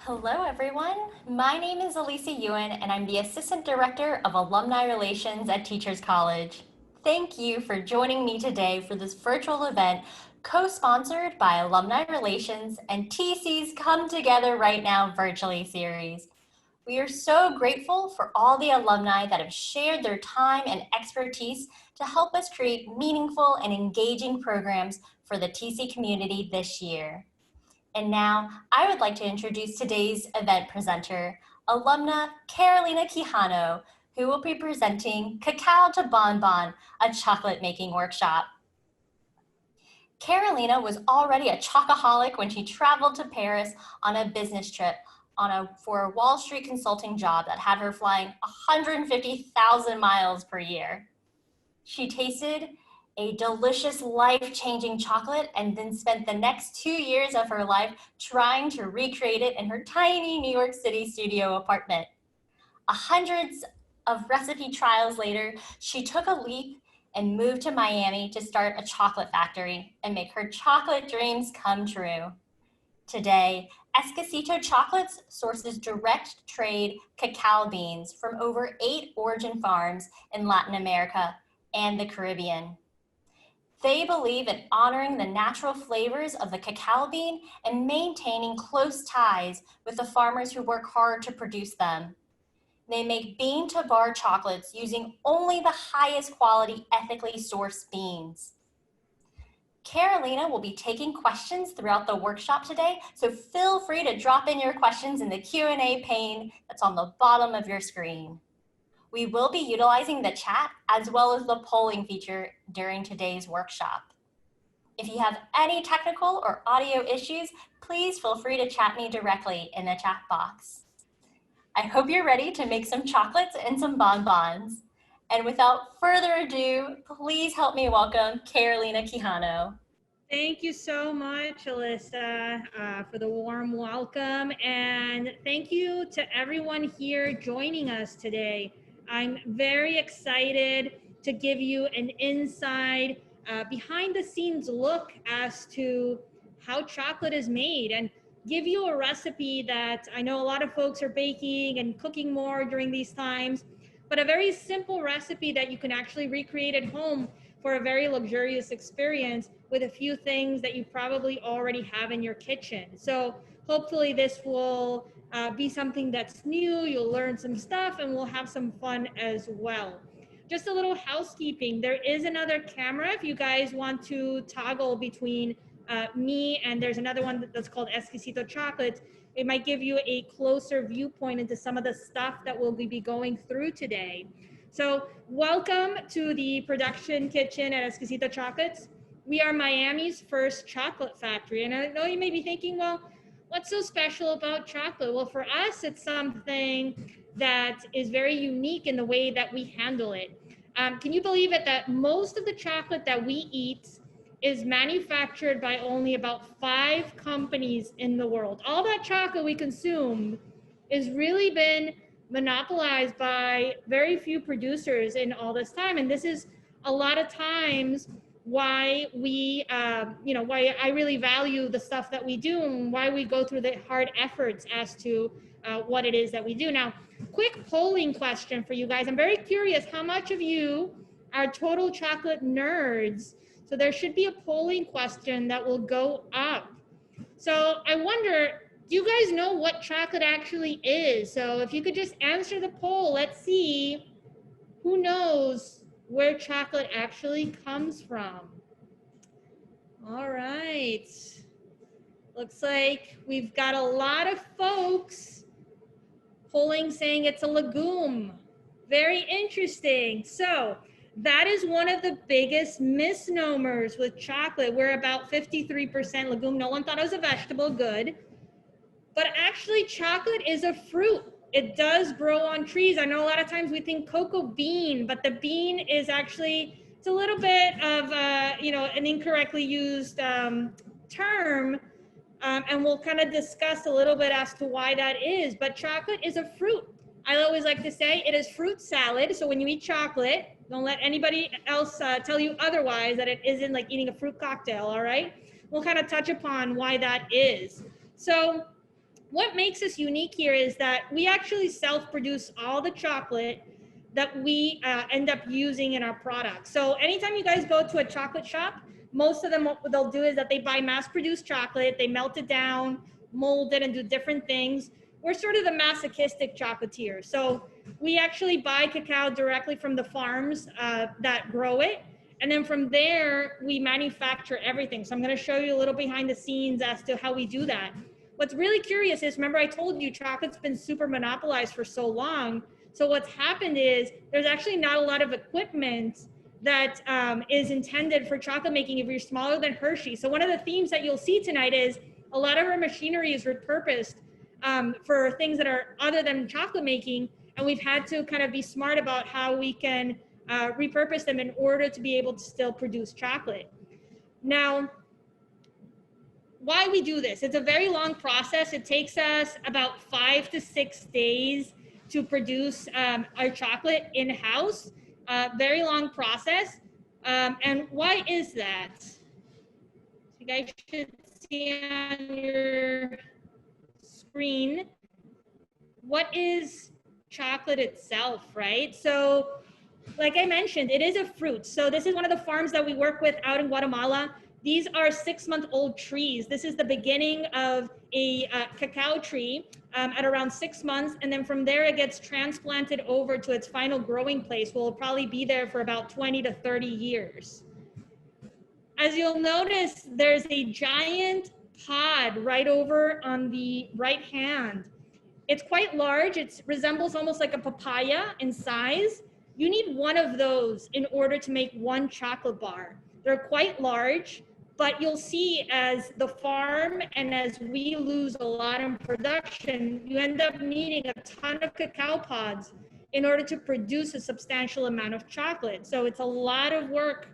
Hello, everyone. My name is Elisa Ewan, and I'm the Assistant Director of Alumni Relations at Teachers College. Thank you for joining me today for this virtual event co-sponsored by Alumni Relations and TC's Come Together Right Now virtually series. We are so grateful for all the alumni that have shared their time and expertise to help us create meaningful and engaging programs for the TC community this year. And now I would like to introduce today's event presenter, alumna Carolina Quijano, who will be presenting Cacao to Bonbon, a chocolate making workshop. Carolina was already a chocoholic when she traveled to Paris on a business trip for a Wall Street consulting job that had her flying 150,000 miles per year. She tasted a delicious, life-changing chocolate and then spent the next 2 years of her life trying to recreate it in her tiny New York City studio apartment. Hundreds of recipe trials later, she took a leap and moved to Miami to start a chocolate factory and make her chocolate dreams come true. Today, Exquisito Chocolates sources direct trade cacao beans from over 8 origin farms in Latin America and the Caribbean. They believe in honoring the natural flavors of the cacao bean and maintaining close ties with the farmers who work hard to produce them. They make bean to bar chocolates using only the highest quality ethically sourced beans. Carolina will be taking questions throughout the workshop today, so feel free to drop in your questions in the Q&A pane that's on the bottom of your screen. We will be utilizing the chat as well as the polling feature during today's workshop. If you have any technical or audio issues, please feel free to chat me directly in the chat box. I hope you're ready to make some chocolates and some bonbons. And without further ado, please help me welcome Carolina Quijano. Thank you so much, Alyssa, for the warm welcome. And thank you to everyone here joining us today. I'm very excited to give you an inside, behind the scenes look as to how chocolate is made and give you a recipe that I know a lot of folks are baking and cooking more during these times, but a very simple recipe that you can actually recreate at home for a very luxurious experience with a few things that you probably already have in your kitchen. So hopefully this will be something that's new, you'll learn some stuff, and we'll have some fun as well. Just a little housekeeping, there is another camera if you guys want to toggle between me and there's another one that's called Exquisito Chocolates. It might give you a closer viewpoint into some of the stuff that we'll be going through today. So welcome to the production kitchen at Exquisito Chocolates. We are Miami's first chocolate factory. And I know you may be thinking, well, what's so special about chocolate? Well, for us, it's something that is very unique in the way that we handle it. Can you believe it that most of the chocolate that we eat is manufactured by only about 5 companies in the world? All that chocolate we consume has really been monopolized by very few producers in all this time. And this is a lot of times why we, why I really value the stuff that we do and why we go through the hard efforts as to what it is that we do. Now, quick polling question for you guys. I'm very curious, how much of you are total chocolate nerds? So there should be a polling question that will go up. So I wonder, do you guys know what chocolate actually is? So if you could just answer the poll, let's see who knows where chocolate actually comes from. All right. Looks like we've got a lot of folks polling saying it's a legume. Very interesting. So that is one of the biggest misnomers with chocolate. We're about 53% legume. No one thought it was a vegetable, good. But actually chocolate is a fruit. It does grow on trees. I know a lot of times we think cocoa bean, but the bean is actually, it's a little bit of an incorrectly used term. And we'll kind of discuss a little bit as to why that is. But chocolate is a fruit. I always like to say it is fruit salad. So when you eat chocolate, don't let anybody else tell you otherwise, that it isn't like eating a fruit cocktail, all right? We'll kind of touch upon why that is. So what makes us unique here is that we actually self-produce all the chocolate that we end up using in our products. So anytime you guys go to a chocolate shop, most of them, what they'll do is that they buy mass-produced chocolate, they melt it down, mold it, and do different things. We're sort of the masochistic chocolatier. So we actually buy cacao directly from the farms that grow it. And then from there, we manufacture everything. So I'm going to show you a little behind the scenes as to how we do that. What's really curious is, remember I told you chocolate's been super monopolized for so long. So what's happened is there's actually not a lot of equipment that is intended for chocolate making if you're smaller than Hershey. So one of the themes that you'll see tonight is a lot of our machinery is repurposed for things that are other than chocolate making. And we've had to kind of be smart about how we can repurpose them in order to be able to still produce chocolate. Now, why we do this? It's a very long process. It takes us about 5 to 6 days to produce our chocolate in-house. Very long process. And why is that? You guys should see on your screen, what is chocolate itself, right? So like I mentioned, it is a fruit. So this is one of the farms that we work with out in Guatemala. These are 6-month-old trees. This is the beginning of a cacao tree at around 6 months. And then from there, it gets transplanted over to its final growing place. Will probably be there for about 20 to 30 years. As you'll notice, there's a giant pod right over on the right hand. It's quite large. It resembles almost like a papaya in size. You need one of those in order to make one chocolate bar. They're quite large, but you'll see as the farm and as we lose a lot in production, you end up needing a ton of cacao pods in order to produce a substantial amount of chocolate. So it's a lot of work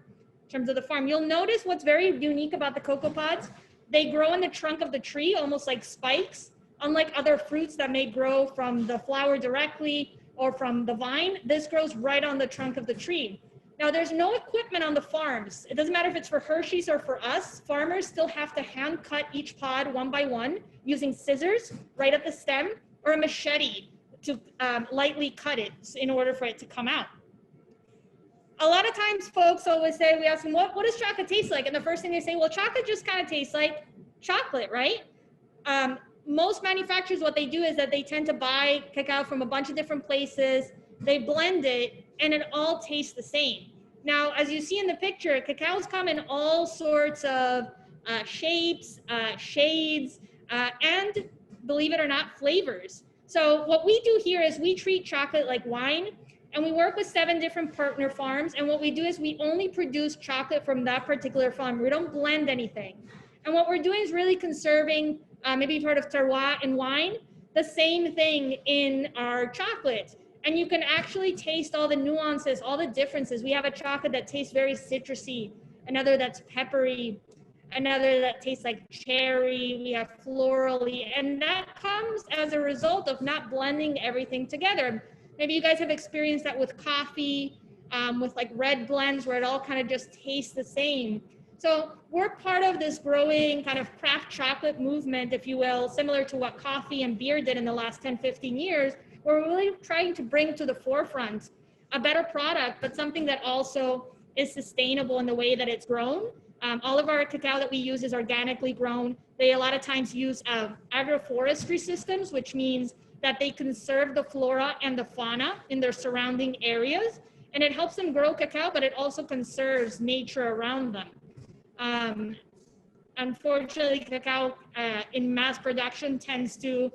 in terms of the farm. You'll notice what's very unique about the cocoa pods. They grow in the trunk of the tree, almost like spikes. Unlike other fruits that may grow from the flower directly or from the vine, this grows right on the trunk of the tree. Now, there's no equipment on the farms. It doesn't matter if it's for Hershey's or for us. Farmers still have to hand cut each pod one by one using scissors right at the stem or a machete to lightly cut it in order for it to come out. A lot of times folks always say, we ask them, what does chocolate taste like? And the first thing they say, well, chocolate just kind of tastes like chocolate, right? Most manufacturers, what they do is that they tend to buy cacao from a bunch of different places, they blend it, and it all tastes the same. Now, as you see in the picture, cacaos come in all sorts of shapes, shades, and believe it or not, flavors. So what we do here is we treat chocolate like wine, and we work with 7 different partner farms. And what we do is we only produce chocolate from that particular farm. We don't blend anything. And what we're doing is really conserving, maybe you've heard of terroir in wine, the same thing in our chocolate. And you can actually taste all the nuances, all the differences. We have a chocolate that tastes very citrusy, another that's peppery, another that tastes like cherry, we have florally, and that comes as a result of not blending everything together. Maybe you guys have experienced that with coffee, with like red blends where it all kind of just tastes the same. So we're part of this growing kind of craft chocolate movement, if you will, similar to what coffee and beer did in the last 10, 15 years, where we're really trying to bring to the forefront a better product, but something that also is sustainable in the way that it's grown. All of our cacao that we use is organically grown. They a lot of times use agroforestry systems, which means that they conserve the flora and the fauna in their surrounding areas. And it helps them grow cacao, but it also conserves nature around them. Unfortunately, cacao in mass production tends to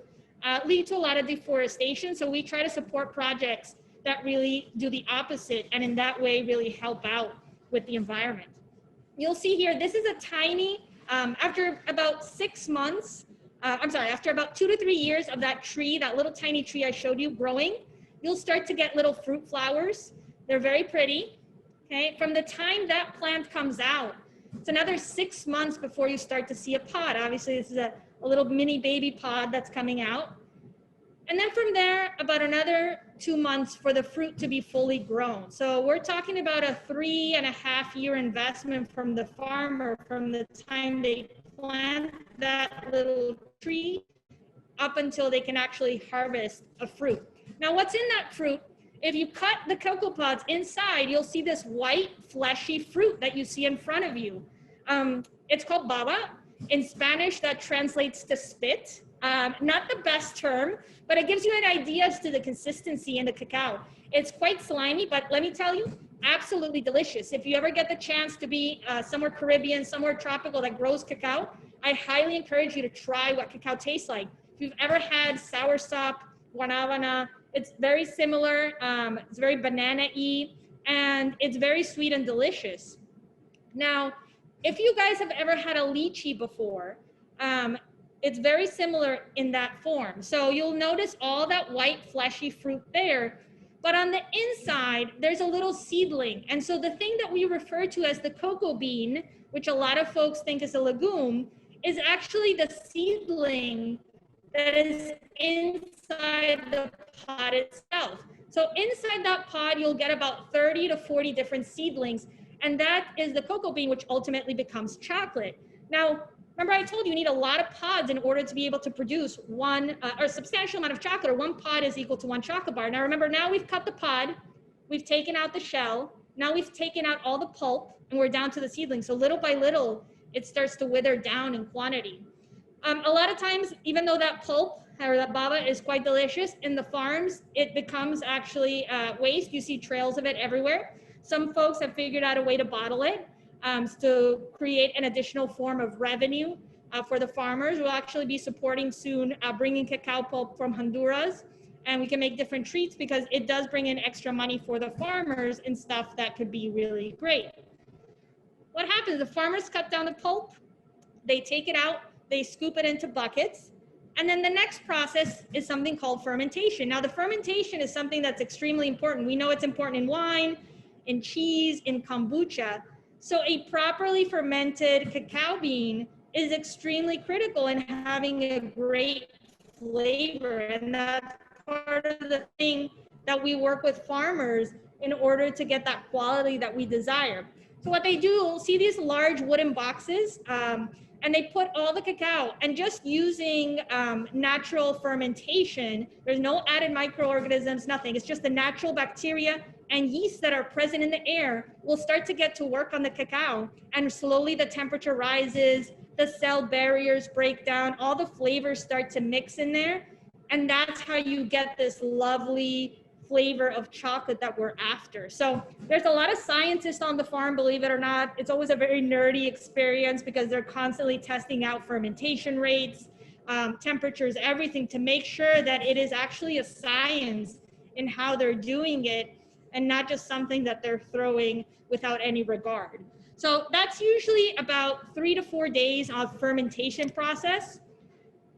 lead to a lot of deforestation. So we try to support projects that really do the opposite and in that way really help out with the environment. You'll see here, this is a tiny, after about 6 months, after about 2 to 3 years of that tree, that little tiny tree I showed you growing, you'll start to get little fruit flowers. They're very pretty, okay? From the time that plant comes out, it's another 6 months before you start to see a pod. Obviously, this is a little mini baby pod that's coming out. And then from there, about another 2 months for the fruit to be fully grown. So we're talking about a 3.5-year investment from the farmer from the time they plant that little tree up until they can actually harvest a fruit. Now, what's in that fruit? If you cut the cocoa pods inside, you'll see this white, fleshy fruit that you see in front of you. It's called baba. In Spanish, that translates to spit. Not the best term, but it gives you an idea as to the consistency in the cacao. It's quite slimy, but let me tell you, absolutely delicious. If you ever get the chance to be somewhere Caribbean, somewhere tropical that grows cacao, I highly encourage you to try what cacao tastes like. If you've ever had soursop, guanabana, it's very similar. It's very banana-y, and it's very sweet and delicious. Now, if you guys have ever had a lychee before, it's very similar in that form. So you'll notice all that white fleshy fruit there, but on the inside, there's a little seedling. And so the thing that we refer to as the cocoa bean, which a lot of folks think is a legume, is actually the seedling that is inside the pod itself. So inside that pod, you'll get about 30 to 40 different seedlings, and that is the cocoa bean, which ultimately becomes chocolate. Now, remember I told you need a lot of pods in order to be able to produce one or a substantial amount of chocolate, or one pod is equal to one chocolate bar. Now remember, now we've cut the pod, we've taken out the shell, now we've taken out all the pulp, and we're down to the seedling. So little by little, it starts to wither down in quantity. A lot of times, even though that pulp or that baba is quite delicious, in the farms, it becomes actually waste. You see trails of it everywhere. Some folks have figured out a way to bottle it to create an additional form of revenue for the farmers. We'll actually be supporting soon bringing cacao pulp from Honduras, and we can make different treats because it does bring in extra money for the farmers and stuff that could be really great. What happens? The farmers cut down the pulp, they take it out, they scoop it into buckets, and then the next process is something called fermentation. Now, the fermentation is something that's extremely important. We know it's important in wine, in cheese, in kombucha. So a properly fermented cacao bean is extremely critical in having a great flavor, and that's part of the thing that we work with farmers in order to get that quality that we desire. So what they do, see these large wooden boxes, and they put all the cacao, and just using natural fermentation, there's no added microorganisms, nothing. It's just the natural bacteria and yeast that are present in the air will start to get to work on the cacao, and slowly the temperature rises, the cell barriers break down, all the flavors start to mix in there, and that's how you get this lovely flavor of chocolate that we're after. So there's a lot of scientists on the farm, believe it or not. It's always a very nerdy experience because they're constantly testing out fermentation rates, temperatures, everything to make sure that it is actually a science in how they're doing it and not just something that they're throwing without any regard. So that's usually about 3 to 4 days of fermentation process.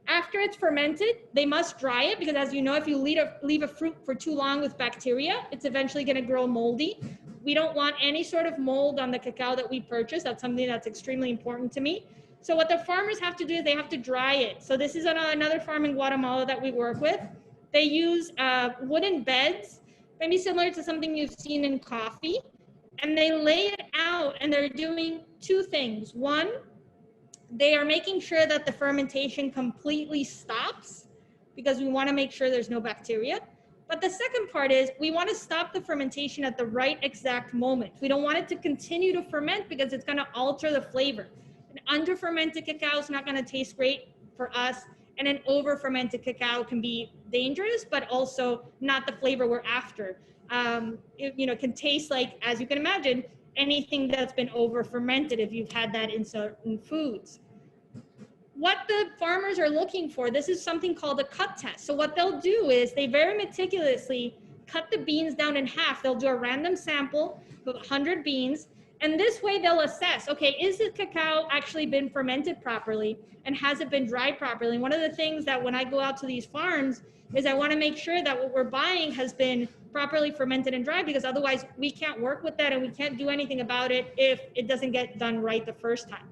After it's fermented, they must dry it because, as you know, if you leave a fruit for too long with bacteria, it's eventually going to grow moldy. We don't want any sort of mold on the cacao that we purchase. That's something that's extremely important to me. So what the farmers have to do is they have to dry it. So this is another farm in Guatemala that we work with. They use wooden beds, maybe similar to something you've seen in coffee, and they lay it out, and they're doing two things. One, they are making sure that the fermentation completely stops because we want to make sure there's no bacteria. But the second part is we want to stop the fermentation at the right exact moment. We don't want it to continue to ferment because it's going to alter the flavor. An under-fermented cacao is not going to taste great for us, and an over-fermented cacao can be dangerous, but also not the flavor we're after. It can taste like, as you can imagine, anything that's been over fermented if you've had that in certain foods. What the farmers are looking for, this is something called a cut test. So what they'll do is they very meticulously cut the beans down in half. They'll do a random sample of 100 beans, and this way they'll assess, okay, is the cacao actually been fermented properly, and has it been dried properly? And one of the things that when I go out to these farms is I want to make sure that what we're buying has been properly fermented and dried, because otherwise we can't work with that and we can't do anything about it if it doesn't get done right the first time.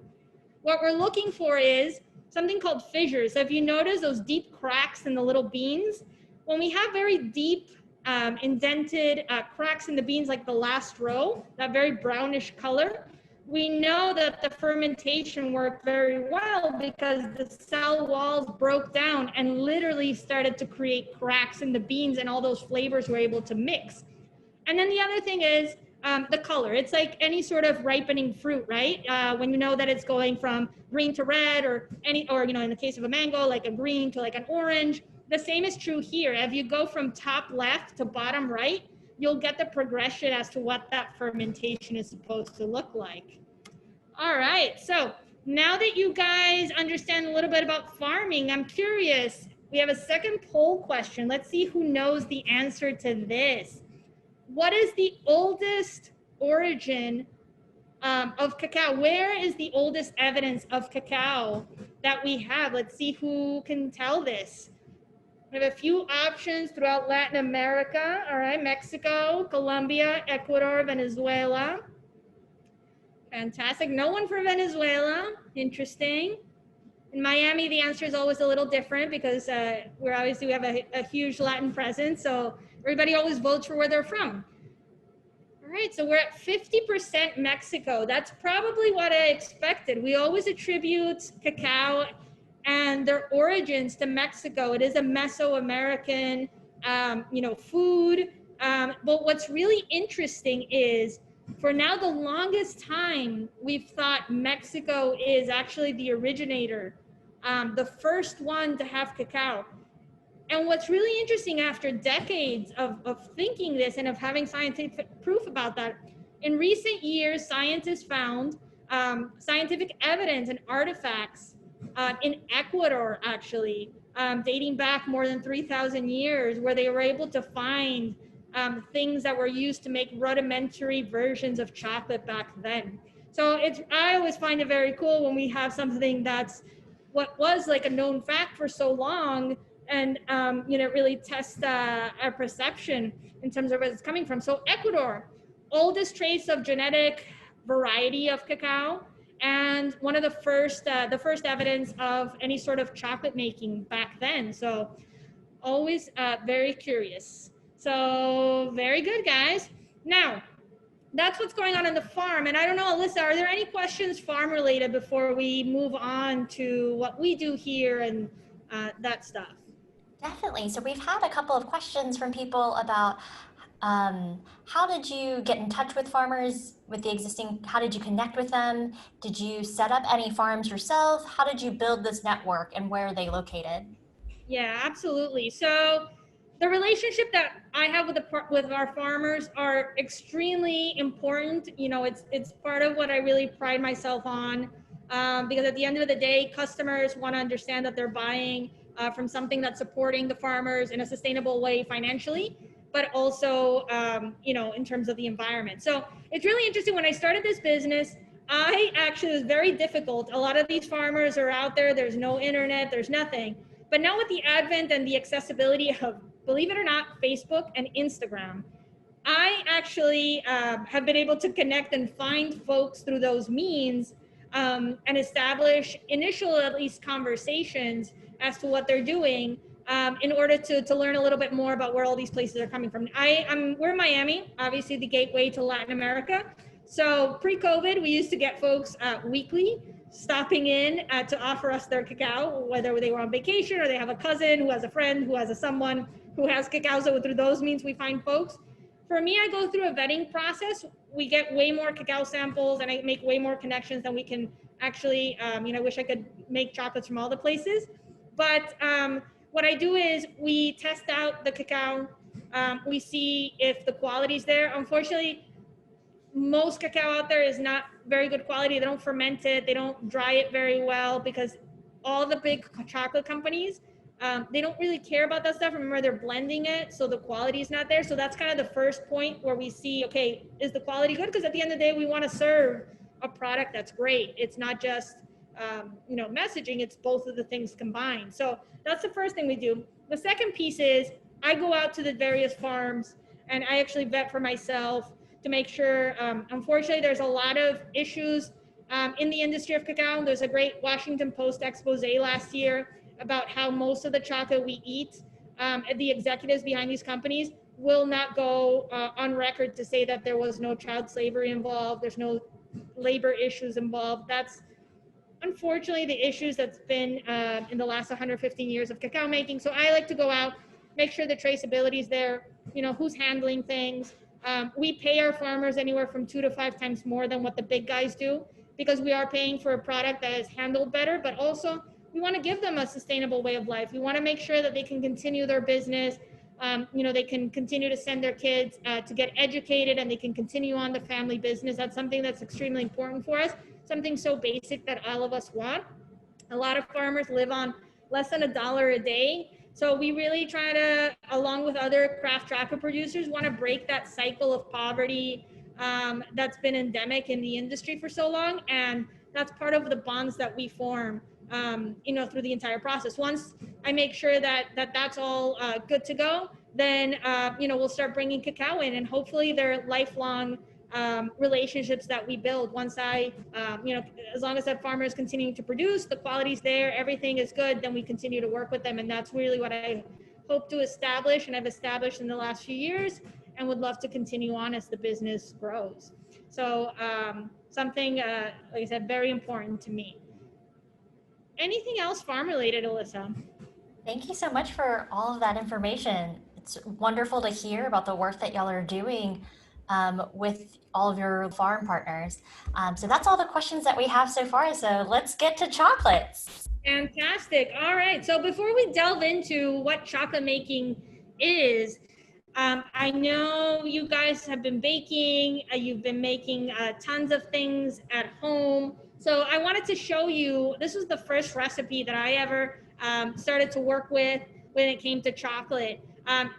What we're looking for is something called fissures. So if you notice those deep cracks in the little beans, when we have very deep indented cracks in the beans, like the last row, that very brownish color, we know that the fermentation worked very well because the cell walls broke down and literally started to create cracks in the beans, and all those flavors were able to mix. And then the other thing is the color. It's like any sort of ripening fruit, right? When you know that it's going from green to red, or you know, in the case of a mango, like a green to like an orange. The same is true here. If you go from top left to bottom right, you'll get the progression as to what that fermentation is supposed to look like. All right, so now that you guys understand a little bit about farming, I'm curious. We have a second poll question. Let's see who knows the answer to this. What is the oldest origin of cacao? Where is the oldest evidence of cacao that we have? Let's see who can tell this. We have a few options throughout Latin America. All right, Mexico, Colombia, Ecuador, Venezuela. Fantastic. No one from Venezuela. Interesting. In Miami, the answer is always a little different because we have a huge Latin presence. So everybody always votes for where they're from. All right, so we're at 50% Mexico. That's probably what I expected. We always attribute cacao and their origins to Mexico. It is a Mesoamerican, food. But what's really interesting is, for now, the longest time, we've thought Mexico is actually the originator, the first one to have cacao. And what's really interesting, after decades of thinking this and of having scientific proof about that, in recent years, scientists found scientific evidence and artifacts in Ecuador, actually, dating back more than 3,000 years, where they were able to find things that were used to make rudimentary versions of chocolate back then. So I always find it very cool when we have something that's what was like a known fact for so long, and really test our perception in terms of where it's coming from. So Ecuador, oldest trace of genetic variety of cacao, and one of the first evidence of any sort of chocolate making back then. So always very curious. So very good, guys. Now, that's what's going on the farm. And I don't know, Alyssa, are there any questions farm related before we move on to what we do here and that stuff? Definitely. So we've had a couple of questions from people about how did you get in touch with farmers with the existing, how did you connect with them? Did you set up any farms yourself? How did you build this network, and where are they located? Yeah, absolutely. So the relationship that I have with our farmers are extremely important. You know, it's part of what I really pride myself on, because at the end of the day, customers want to understand that they're buying from something that's supporting the farmers in a sustainable way financially, but also, in terms of the environment. So it's really interesting. When I started this business, it was very difficult. A lot of these farmers are out there. There's no internet, there's nothing. But now with the advent and the accessibility of, believe it or not, Facebook and Instagram, I actually have been able to connect and find folks through those means, and establish initial, at least, conversations as to what they're doing, in order to learn a little bit more about where all these places are coming from. We're in Miami, obviously the gateway to Latin America. So pre-COVID, we used to get folks weekly stopping in to offer us their cacao, whether they were on vacation or they have a cousin who has a friend who has someone who has cacao. So through those means, we find folks. For me, I go through a vetting process. We get way more cacao samples, and I make way more connections than we can actually, I wish I could make chocolates from all the places. But what I do is we test out the cacao. We see if the quality's there. Unfortunately, most cacao out there is not very good quality. They don't ferment it. They don't dry it very well, because all the big chocolate companies, they don't really care about that stuff. Remember, they're blending it, so the quality is not there. So that's kind of the first point where we see, okay, is the quality good? Because at the end of the day, we want to serve a product that's great. It's not just, messaging. It's both of the things combined. So that's the first thing we do. The second piece is I go out to the various farms and I actually vet for myself to make sure. Unfortunately, there's a lot of issues in the industry of cacao. There's a great Washington Post expose last year about how most of the chocolate we eat, the executives behind these companies will not go on record to say that there was no child slavery involved. There's no labor issues involved. That's unfortunately the issues that's been in the last 115 years of cacao making. So I like to go out, make sure the traceability is there, who's handling things. We pay our farmers anywhere from 2 to 5 times more than what the big guys do, because we are paying for a product that is handled better, but also we want to give them a sustainable way of life. We want to make sure that they can continue their business. They can continue to send their kids to get educated, and they can continue on the family business. That's something that's extremely important for us, something so basic that all of us want. A lot of farmers live on less than $1 a day. So we really try to, along with other craft chocolate producers, want to break that cycle of poverty that's been endemic in the industry for so long. And that's part of the bonds that we form, through the entire process. Once I make sure that that's all good to go, then, we'll start bringing cacao in, and hopefully they're lifelong relationships that we build. Once as long as that farmer is continuing to produce, the quality's there, everything is good, then we continue to work with them. And that's really what I hope to establish, and I've established in the last few years, and would love to continue on as the business grows. So something, like I said, very important to me. Anything else farm related, Alyssa? Thank you so much for all of that information. It's wonderful to hear about the work that y'all are doing with all of your farm partners. So that's all the questions that we have so far. So let's get to chocolates. Fantastic. All right. So before we delve into what chocolate making is, I know you guys have been baking, you've been making tons of things at home. So I wanted to show you, this was the first recipe that I ever started to work with when it came to chocolate.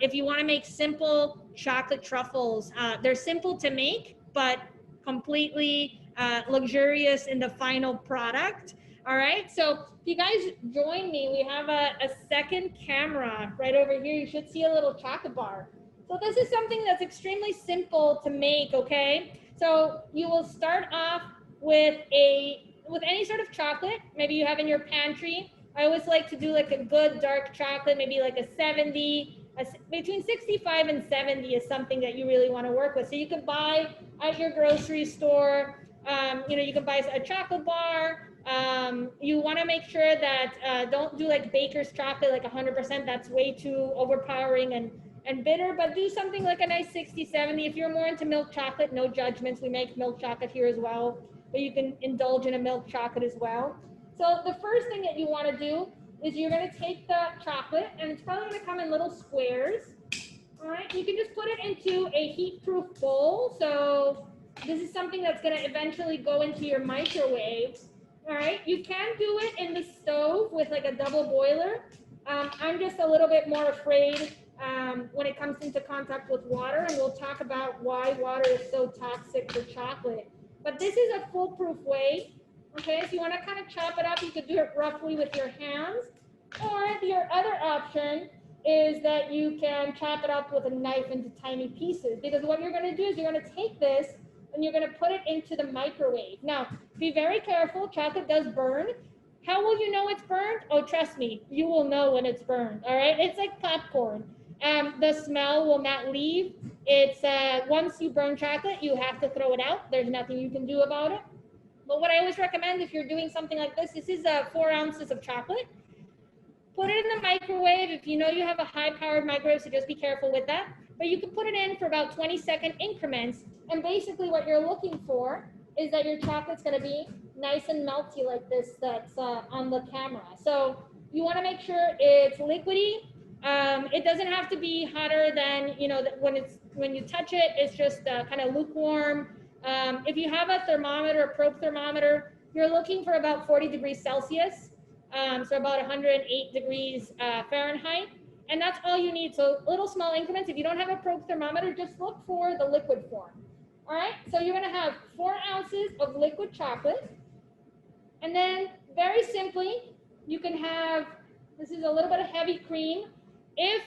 If you want to make simple chocolate truffles, they're simple to make, but completely luxurious in the final product. All right, so if you guys join me, we have a second camera right over here. You should see a little chocolate bar. So this is something that's extremely simple to make, okay? So you will start off with any sort of chocolate, maybe you have in your pantry. I always like to do like a good dark chocolate, maybe like a 70, between 65 and 70 is something that you really want to work with. So you can buy at your grocery store, you can buy a chocolate bar. You want to make sure that don't do like baker's chocolate, like 100%. That's way too overpowering and bitter, but do something like a nice 60, 70. If you're more into milk chocolate, no judgments. We make milk chocolate here as well, but you can indulge in a milk chocolate as well. So the first thing that you want to do is you're going to take the chocolate, and it's probably going to come in little squares. All right, you can just put it into a heat-proof bowl. So this is something that's going to eventually go into your microwave. All right, you can do it in the stove with like a double boiler. I'm just a little bit more afraid when it comes into contact with water, and we'll talk about why water is so toxic for chocolate. But this is a foolproof way. Okay, if you want to kind of chop it up, you could do it roughly with your hands. Or your other option is that you can chop it up with a knife into tiny pieces. Because what you're going to do is you're going to take this and you're going to put it into the microwave. Now, be very careful. Chocolate does burn. How will you know it's burned? Oh, trust me, you will know when it's burned. All right, it's like popcorn. The smell will not leave. It's once you burn chocolate, you have to throw it out. There's nothing you can do about it. But what I always recommend if you're doing something like this is 4 ounces of chocolate. Put it in the microwave. If you know you have a high-powered microwave, so just be careful with that. But you can put it in for about 20-second increments. And basically what you're looking for is that your chocolate's going to be nice and melty like this that's on the camera. So you want to make sure it's liquidy. It doesn't have to be hotter than, when you touch it, it's just kind of lukewarm. If you have a thermometer, a probe thermometer, you're looking for about 40 degrees Celsius. So about 108 degrees Fahrenheit. And that's all you need. So little small increments. If you don't have a probe thermometer, just look for the liquid form. All right. So you're going to have 4 ounces of liquid chocolate. And then very simply, you can have, this is a little bit of heavy cream. If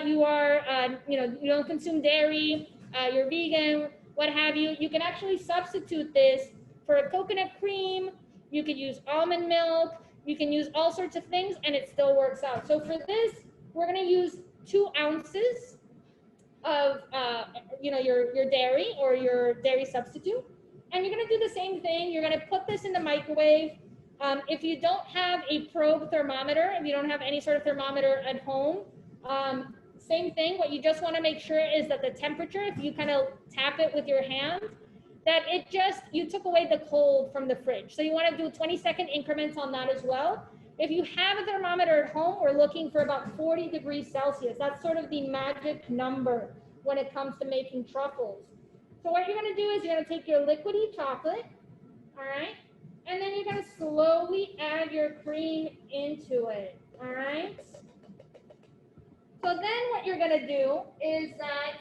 you are, you don't consume dairy, you're vegan, what have you, you can actually substitute this for a coconut cream. You could use almond milk. You can use all sorts of things, and it still works out. So for this, we're going to use 2 ounces of, your dairy or your dairy substitute. And you're gonna do the same thing. You're gonna put this in the microwave. If you don't have a probe thermometer, if you don't have any sort of thermometer at home, same thing. What you just wanna make sure is that the temperature, if you kind of tap it with your hand, that you took away the cold from the fridge. So you wanna do 20-second increments on that as well. If you have a thermometer at home, we're looking for about 40 degrees Celsius. That's sort of the magic number when it comes to making truffles. So what you're gonna do is you're gonna take your liquidy chocolate, all right? And then you're gonna slowly add your cream into it, all right? So then what you're gonna do is that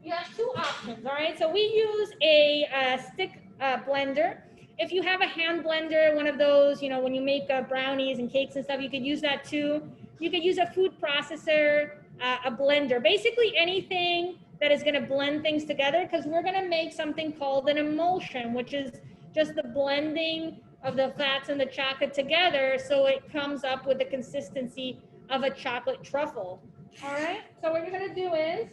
you have two options, all right? So we use a stick blender. If you have a hand blender, one of those, you know, when you make brownies and cakes and stuff, you could use that too. You could use a food processor, a blender, basically anything that is gonna blend things together, because we're gonna make something called an emulsion, which is just the blending of the fats and the chocolate together so it comes up with the consistency of a chocolate truffle. All right, so what you're gonna do is,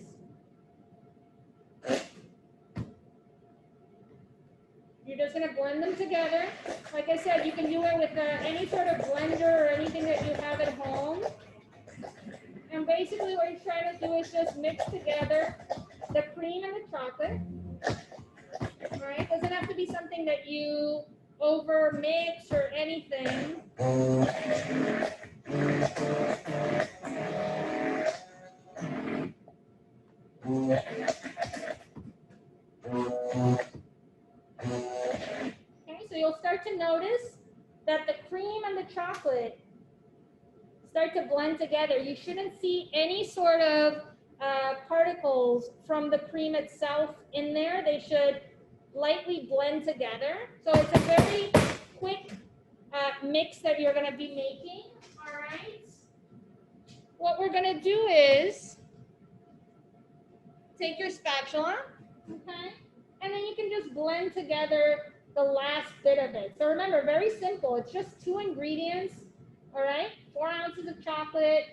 you're just gonna blend them together. Like I said, you can do it with any sort of blender or anything that you have at home. And basically what you're trying to do is just mix together the cream and the chocolate. All right, doesn't have to be something that you over mix or anything. Okay, so you'll start to notice that the cream and the chocolate start to blend together. You shouldn't see any sort of particles from the cream itself in there. They should lightly blend together. So it's a very quick mix that you're gonna be making, all right? What we're gonna do is take your spatula, okay? And then you can just blend together the last bit of it. So remember, very simple. It's just 2 ingredients, all right? 4 ounces of chocolate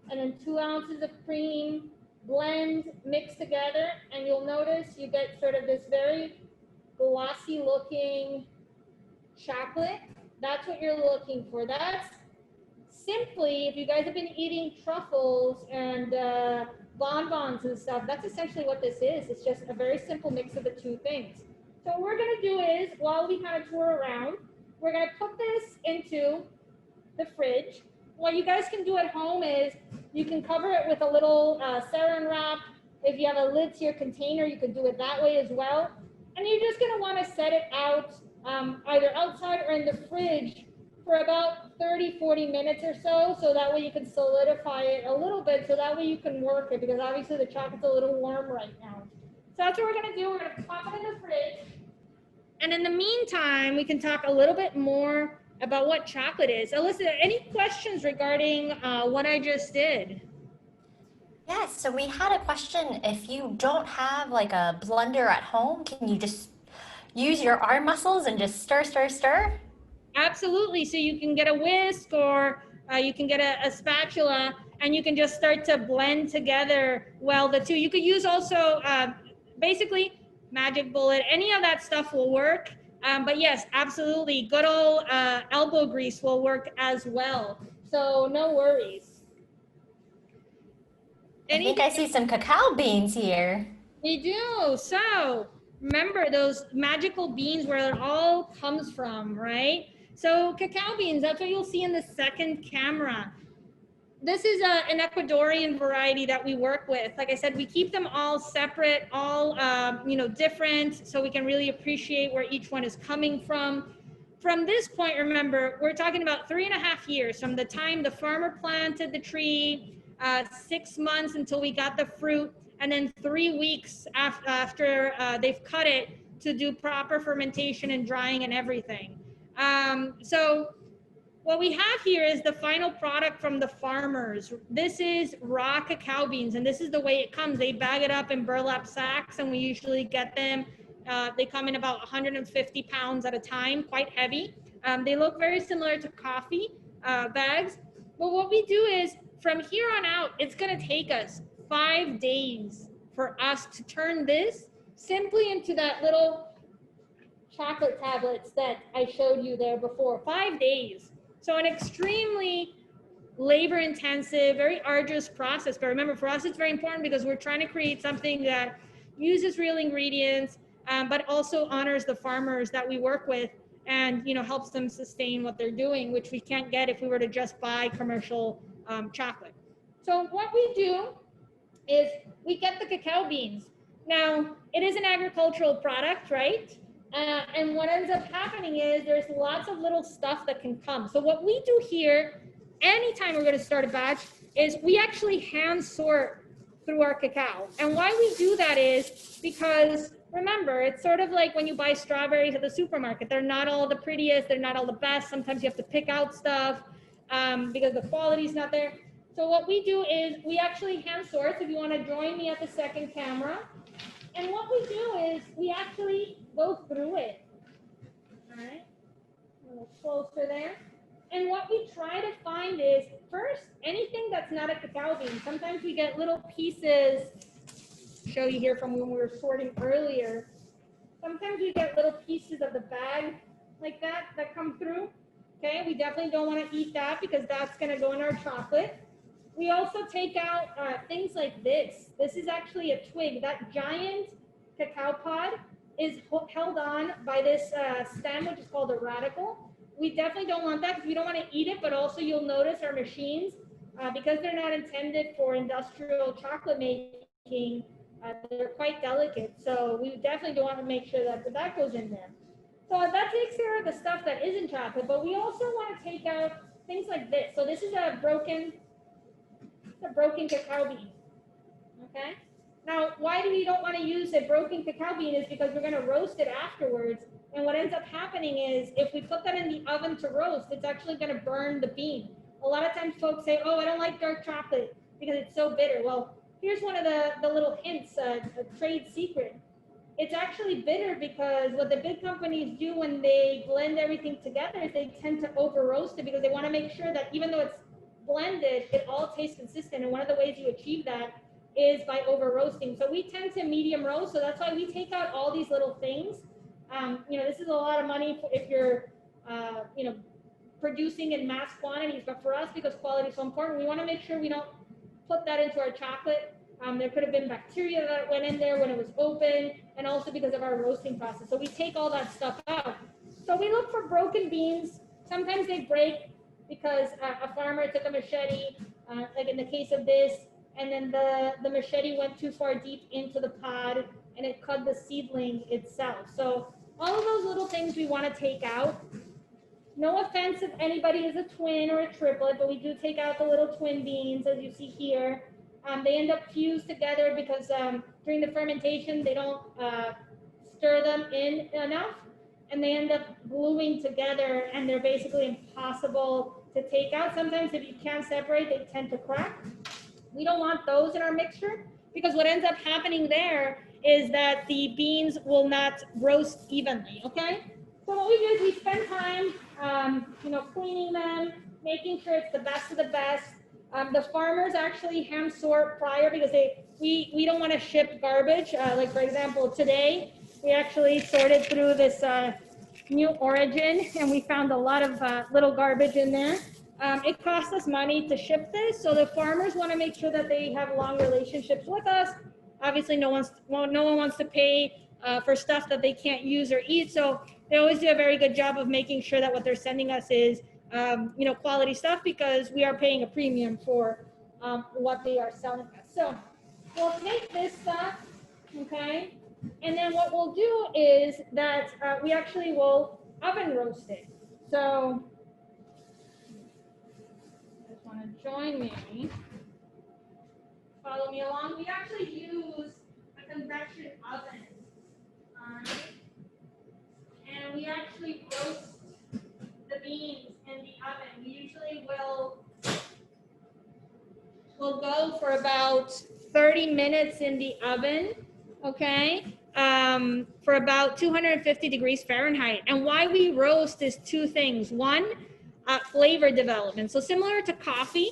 and then 2 ounces of cream. Blend, mix together, and you'll notice you get sort of this very glossy looking chocolate. That's what you're looking for. That's simply, if you guys have been eating truffles and bonbons and stuff, that's essentially what this is. It's just a very simple mix of the two things. So what we're gonna do is, while we kind of tour around, we're gonna put this into the fridge. What you guys can do at home is you can cover it with a little saran wrap. If you have a lid to your container, you can do it that way as well. And you're just gonna wanna set it out either outside or in the fridge for about 30-40 minutes or so, so that way you can solidify it a little bit, so that way you can work it, because obviously the chocolate's a little warm right now. So that's what we're gonna do. We're gonna pop it in the fridge. And in the meantime, we can talk a little bit more about what chocolate is. Alyssa, any questions regarding what I just did? Yes, so we had a question. If you don't have like a blender at home, can you just use your arm muscles and just stir, stir, stir? Absolutely. So you can get a whisk, or you can get a spatula, and you can just start to blend together well the two. You could use also basically magic bullet. Any of that stuff will work. But yes, absolutely. Good old elbow grease will work as well. So no worries. I think I see some cacao beans here. We do. So remember those magical beans, where it all comes from, right? So cacao beans, that's what you'll see in the second camera. This is an Ecuadorian variety that we work with. Like I said, we keep them all separate, all different, so we can really appreciate where each one is coming from. From this point, remember, we're talking about 3.5 years from the time the farmer planted the tree, 6 months until we got the fruit, and then 3 weeks after they've cut it to do proper fermentation and drying and everything. So what we have here is the final product from the farmers. This is raw cacao beans, and this is the way it comes. They bag it up in burlap sacks, and we usually get them. They come in about 150 pounds at a time, quite heavy. They look very similar to coffee bags. But what we do is, from here on out, it's gonna take us 5 days for us to turn this simply into that little chocolate tablets that I showed you there before, 5 days. So an extremely labor intensive, very arduous process. But remember, for us, it's very important because we're trying to create something that uses real ingredients, but also honors the farmers that we work with and, you know, helps them sustain what they're doing, which we can't get if we were to just buy commercial chocolate. So what we do is we get the cacao beans. Now, it is an agricultural product, right? And what ends up happening is there's lots of little stuff that can come. So what we do here, anytime we're going to start a batch, is we actually hand sort through our cacao. And why we do that is because, remember, it's sort of like when you buy strawberries at the supermarket. They're not all the prettiest, they're not all the best. Sometimes you have to pick out stuff because the quality's not there. So what we do is we actually hand sort. So if you want to join me at the second camera. And what we do is we actually go through it. All right, a little closer there. And what we try to find is, first, anything that's not a cacao bean. Sometimes we get little pieces, show you here from when we were sorting earlier. Sometimes we get little pieces of the bag like that come through. Okay, we definitely don't want to eat that because that's going to go in our chocolate. We also take out things like this. This is actually a twig. That giant cacao pod is held on by this stem, which is called a radicle. We definitely don't want that because we don't want to eat it, but also you'll notice our machines, because they're not intended for industrial chocolate making, they're quite delicate. So we definitely don't want to make sure that that goes in there. So that takes care of the stuff that isn't chocolate, but we also want to take out things like this. So this is a broken cacao bean, okay? Now, why do we don't want to use a broken cacao bean is because we're going to roast it afterwards. And what ends up happening is if we put that in the oven to roast, it's actually going to burn the bean. A lot of times folks say, oh, I don't like dark chocolate because it's so bitter. Well, here's one of the little hints, a trade secret. It's actually bitter because what the big companies do when they blend everything together is they tend to over roast it because they want to make sure that even though it's blended, it all tastes consistent. And one of the ways you achieve that is by over roasting. So we tend to medium roast. So that's why we take out all these little things. You know, this is a lot of money if you're, you know, producing in mass quantities. But for us, because quality is so important, we want to make sure we don't put that into our chocolate. There could have been bacteria that went in there when it was open, and also because of our roasting process. So we take all that stuff out. So we look for broken beans. Sometimes they break because a farmer took a machete, like in the case of this, and then the machete went too far deep into the pod and it cut the seedling itself. So all of those little things we want to take out. No offense if anybody is a twin or a triplet, but we do take out the little twin beans, as you see here. They end up fused together because during the fermentation, they don't stir them in enough, and they end up gluing together, and they're basically impossible to take out. Sometimes if you can't separate, they tend to crack. We don't want those in our mixture because what ends up happening there is that the beans will not roast evenly, okay? So what we do is we spend time, you know, cleaning them, making sure it's the best of the best. The farmers actually hand sort prior because we don't want to ship garbage. Like for example, today we actually sorted through this new origin and we found a lot of little garbage in there. It costs us money to ship this, so the farmers want to make sure that they have long relationships with us. Obviously, no one wants to pay for stuff that they can't use or eat, so they always do a very good job of making sure that what they're sending us is you know, quality stuff because we are paying a premium for what they are selling us. So we'll take this stuff, okay, and then what we'll do is that we actually will oven roast it. So want to join me, follow me along. We actually use a convection oven, and we actually roast the beans in the oven. We usually will go for about 30 minutes in the oven, okay, for about 250 degrees Fahrenheit. And why we roast is two things. One, flavor development. So similar to coffee,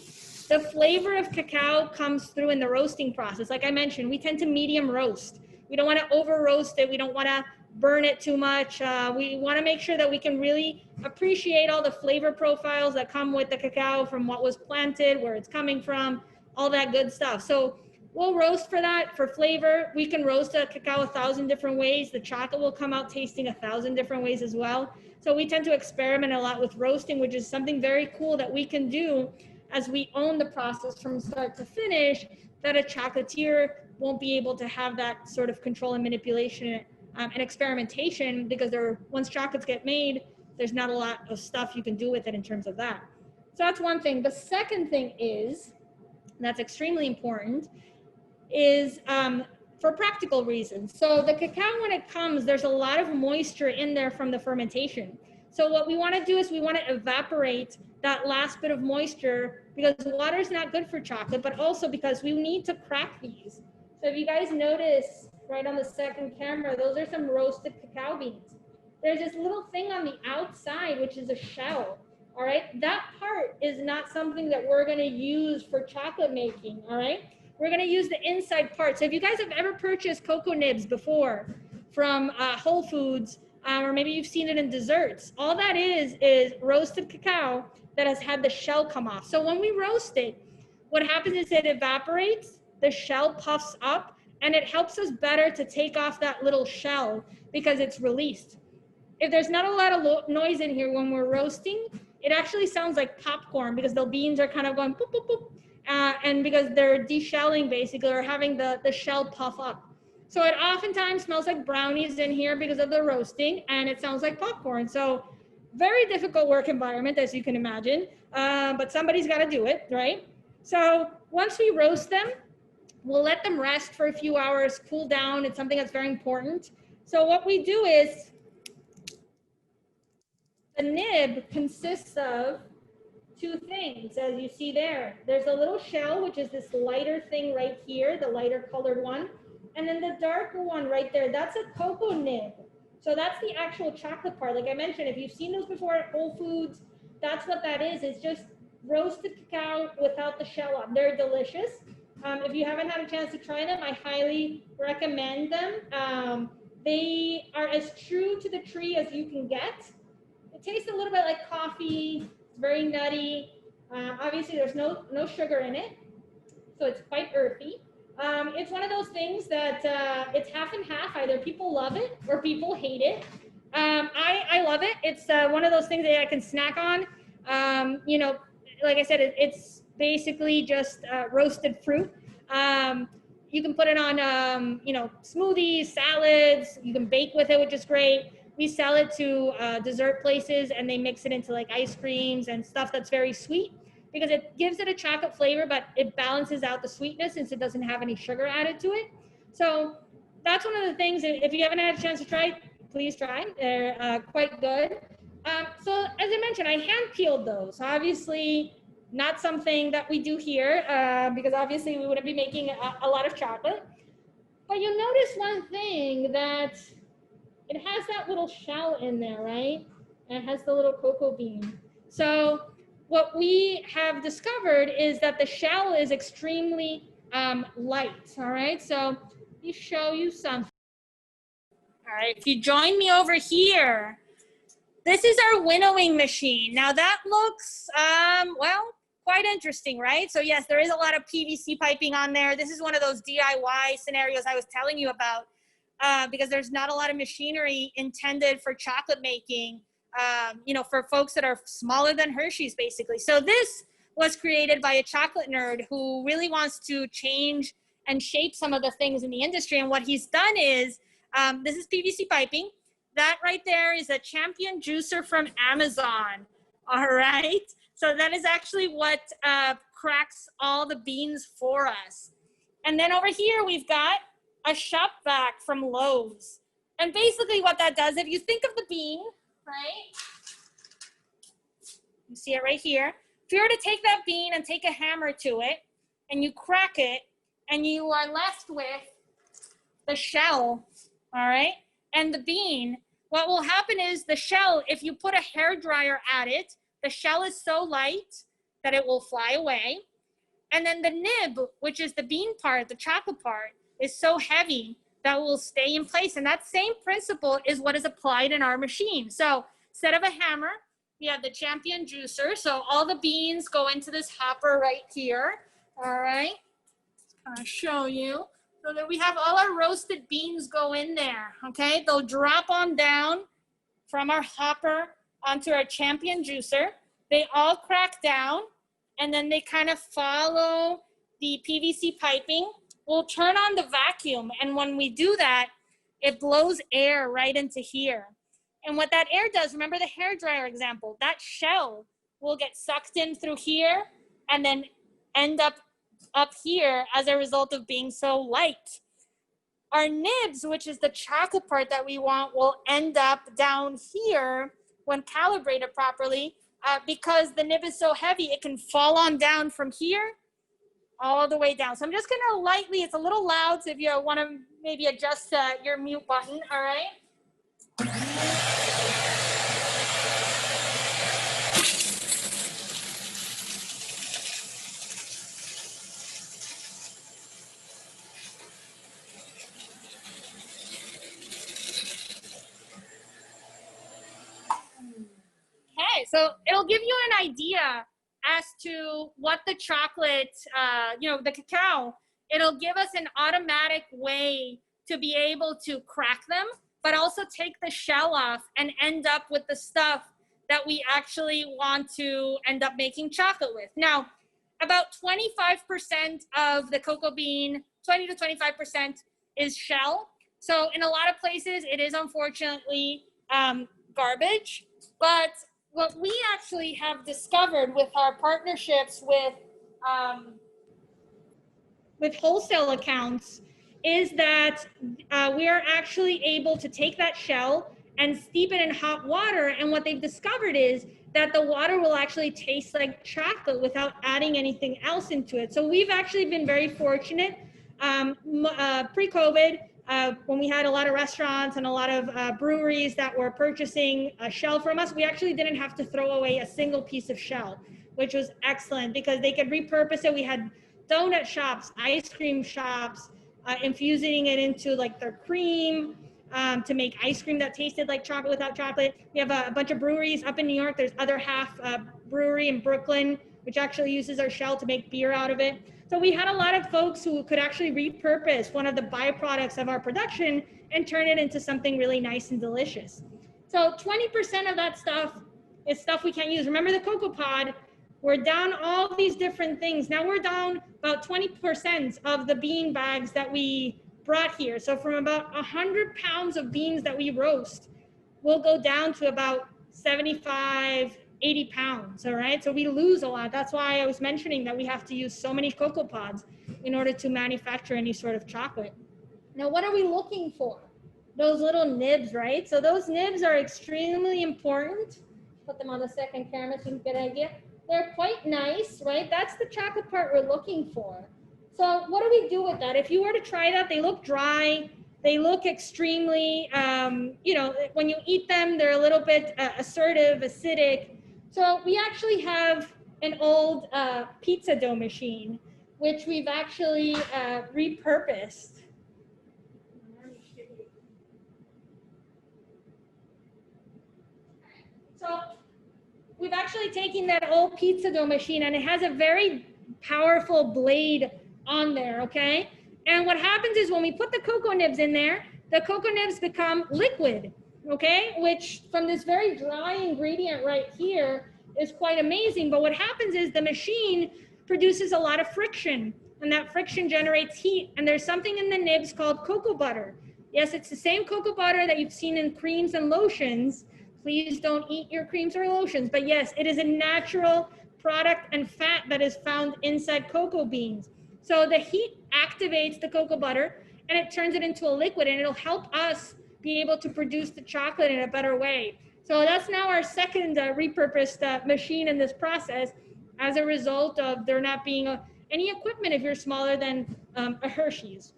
the flavor of cacao comes through in the roasting process. Like I mentioned, we tend to medium roast. We don't want to over roast it. We don't want to burn it too much. We want to make sure that we can really appreciate all the flavor profiles that come with the cacao from what was planted, where it's coming from, all that good stuff. So we'll roast for that, for flavor. We can roast a cacao 1,000 different ways. The chocolate will come out tasting 1,000 different ways as well. So we tend to experiment a lot with roasting, which is something very cool that we can do as we own the process from start to finish, that a chocolatier won't be able to have that sort of control and manipulation and experimentation, because once chocolates get made, there's not a lot of stuff you can do with it in terms of that. So that's one thing. The second thing is, that's extremely important, is for practical reasons. So the cacao, when it comes, there's a lot of moisture in there from the fermentation. So what we want to do is we want to evaporate that last bit of moisture, because water is not good for chocolate, but also because we need to crack these. So if you guys notice right on the second camera, those are some roasted cacao beans. There's this little thing on the outside, which is a shell. All right, that part is not something that we're going to use for chocolate making. All right, we're going to use the inside part. So if you guys have ever purchased cocoa nibs before from Whole Foods, or maybe you've seen it in desserts, all that is roasted cacao that has had the shell come off. So when we roast it, what happens is it evaporates, the shell puffs up, and it helps us better to take off that little shell because it's released. If there's not a lot of noise in here when we're roasting, it actually sounds like popcorn, because the beans are kind of going boop, boop, boop, and because they're deshelling basically, or having the shell puff up. So it oftentimes smells like brownies in here because of the roasting, and it sounds like popcorn. So very difficult work environment, as you can imagine, but somebody's got to do it, right? So once we roast them, we'll let them rest for a few hours, cool down. It's something that's very important. So what we do is, the nib consists of two things, as you see there. There's a little shell, which is this lighter thing right here, the lighter colored one. And then the darker one right there, that's a cocoa nib. So that's the actual chocolate part. Like I mentioned, if you've seen those before at Whole Foods, that's what that is. It's just roasted cacao without the shell on. They're delicious. If you haven't had a chance to try them, I highly recommend them. They are as true to the tree as you can get. It tastes a little bit like coffee. It's very nutty. Obviously, there's no sugar in it, so it's quite earthy. It's one of those things that it's half and half. Either people love it or people hate it. I love it. It's one of those things that I can snack on. You know, like I said, it's basically just roasted fruit. You can put it on, you know, smoothies, salads. You can bake with it, which is great. We sell it to dessert places, and they mix it into like ice creams and stuff that's very sweet, because it gives it a chocolate flavor, but it balances out the sweetness since it doesn't have any sugar added to it. So that's one of the things, if you haven't had a chance to try it, please try. They're quite good. So as I mentioned, I hand peeled those. Obviously not something that we do here, because obviously we wouldn't be making a lot of chocolate. But you'll notice one thing, that it has that little shell in there, right? And it has the little cocoa bean. So what we have discovered is that the shell is extremely light, all right? So let me show you something. All right, if you join me over here, this is our winnowing machine. Now that looks, well, quite interesting, right? So yes, there is a lot of PVC piping on there. This is one of those DIY scenarios I was telling you about, because there's not a lot of machinery intended for chocolate making, you know, for folks that are smaller than Hershey's, basically. So this was created by a chocolate nerd who really wants to change and shape some of the things in the industry. And what he's done is, this is PVC piping. That right there is a Champion juicer from Amazon. All right. So that is actually what cracks all the beans for us. And then over here, we've got a shop vac from Lowe's. And basically what that does, if you think of the bean, right? You see it right here. If you were to take that bean and take a hammer to it, and you crack it, and you are left with the shell, all right, and the bean, what will happen is the shell, if you put a hairdryer at it, the shell is so light that it will fly away. And then the nib, which is the bean part, the chocolate part, is so heavy that will stay in place. And that same principle is what is applied in our machine. So instead of a hammer, we have the champion juicer. So all the beans go into this hopper right here. All right, I'll show you. So that we have all our roasted beans go in there, okay? They'll drop on down from our hopper onto our champion juicer. They all crack down, and then they kind of follow the PVC piping. We'll turn on the vacuum, and when we do that, it blows air right into here. And what that air does, remember the hairdryer example, that shell will get sucked in through here and then end up here as a result of being so light. Our nibs, which is the chocolate part that we want, will end up down here when calibrated properly. Because the nib is so heavy, it can fall on down from here all the way down. So I'm just gonna lightly, it's a little loud, so if you wanna maybe adjust your mute button, all right? Okay, so it'll give you an idea as to what the chocolate, the cacao, it'll give us an automatic way to be able to crack them, but also take the shell off and end up with the stuff that we actually want to end up making chocolate with. Now, about 25% of the cocoa bean, 20 to 25% is shell. So in a lot of places, it is unfortunately garbage, but what we actually have discovered with our partnerships with wholesale accounts is that we are actually able to take that shell and steep it in hot water. And what they've discovered is that the water will actually taste like chocolate without adding anything else into it. So we've actually been very fortunate. Pre-COVID, when we had a lot of restaurants and a lot of breweries that were purchasing a shell from us, we actually didn't have to throw away a single piece of shell, which was excellent because they could repurpose it. We had donut shops, ice cream shops, infusing it into like their cream to make ice cream that tasted like chocolate without chocolate. We have a bunch of breweries up in New York. There's Other Half Brewery in Brooklyn, which actually uses our shell to make beer out of it. So we had a lot of folks who could actually repurpose one of the byproducts of our production and turn it into something really nice and delicious. So 20% of that stuff is stuff we can't use. Remember the cocoa pod? We're down all these different things. Now we're down about 20% of the bean bags that we brought here. So from about 100 pounds of beans that we roast, we'll go down to about 75, 80 pounds, all right? So we lose a lot. That's why I was mentioning that we have to use so many cocoa pods in order to manufacture any sort of chocolate. Now, what are we looking for? Those little nibs, right? So those nibs are extremely important. Put them on the second camera so you can get an idea. They're quite nice, right? That's the chocolate part we're looking for. So what do we do with that? If you were to try that, they look dry. They look extremely, when you eat them, they're a little bit assertive, acidic. So we actually have an old pizza dough machine, which we've actually repurposed. So we've actually taken that old pizza dough machine and it has a very powerful blade on there, okay? And what happens is when we put the cocoa nibs in there, the cocoa nibs become liquid, okay? Which from this very dry ingredient right here is quite amazing. But what happens is the machine produces a lot of friction and that friction generates heat. And there's something in the nibs called cocoa butter. Yes, it's the same cocoa butter that you've seen in creams and lotions. Please don't eat your creams or lotions. But yes, it is a natural product and fat that is found inside cocoa beans. So the heat activates the cocoa butter and it turns it into a liquid and it'll help us be able to produce the chocolate in a better way. So that's now our second repurposed machine in this process as a result of there not being any equipment if you're smaller than a Hershey's.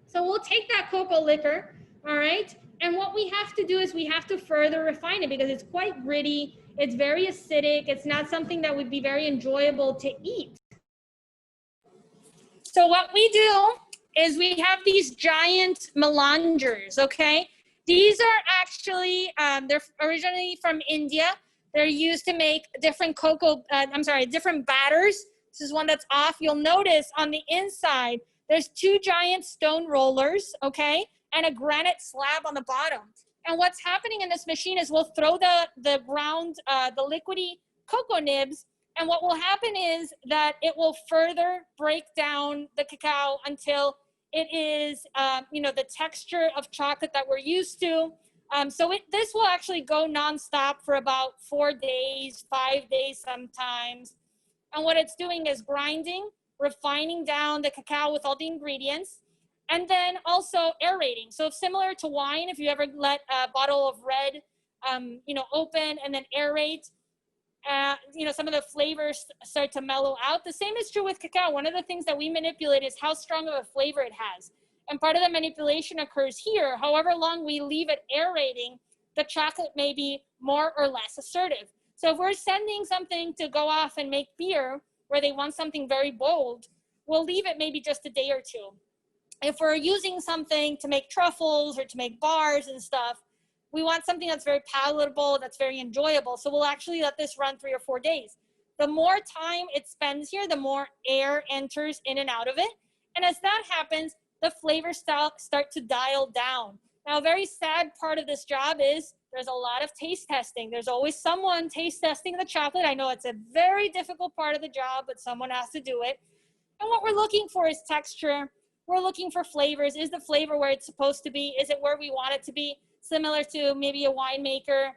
So we'll take that cocoa liquor, all right? And what we have to do is we have to further refine it because it's quite gritty. It's very acidic. It's not something that would be very enjoyable to eat. So what we do is we have these giant melangers, okay? These are actually, they're originally from India. They're used to make different different batters. This is one that's off. You'll notice on the inside, there's two giant stone rollers, okay? And a granite slab on the bottom. And what's happening in this machine is we'll throw the ground, the liquidy cocoa nibs, and what will happen is that it will further break down the cacao until it is, the texture of chocolate that we're used to. This will actually go nonstop for about 4 days, 5 days sometimes. And what it's doing is grinding, refining down the cacao with all the ingredients, and then also aerating. So similar to wine, if you ever let a bottle of red, open and then aerate, some of the flavors start to mellow out. The same is true with cacao. One of the things that we manipulate is how strong of a flavor it has. And part of the manipulation occurs here. However long we leave it aerating, the chocolate may be more or less assertive. So if we're sending something to go off and make beer where they want something very bold, we'll leave it maybe just a day or two. If we're using something to make truffles or to make bars and stuff, we want something that's very palatable, that's very enjoyable. So we'll actually let this run 3 or 4 days. The more time it spends here, the more air enters in and out of it. And as that happens, the flavors start to dial down. Now, a very sad part of this job is there's a lot of taste testing. There's always someone taste testing the chocolate. I know it's a very difficult part of the job, but someone has to do it. And what we're looking for is texture. We're looking for flavors. Is the flavor where it's supposed to be? Is it where we want it to be? Similar to maybe a winemaker.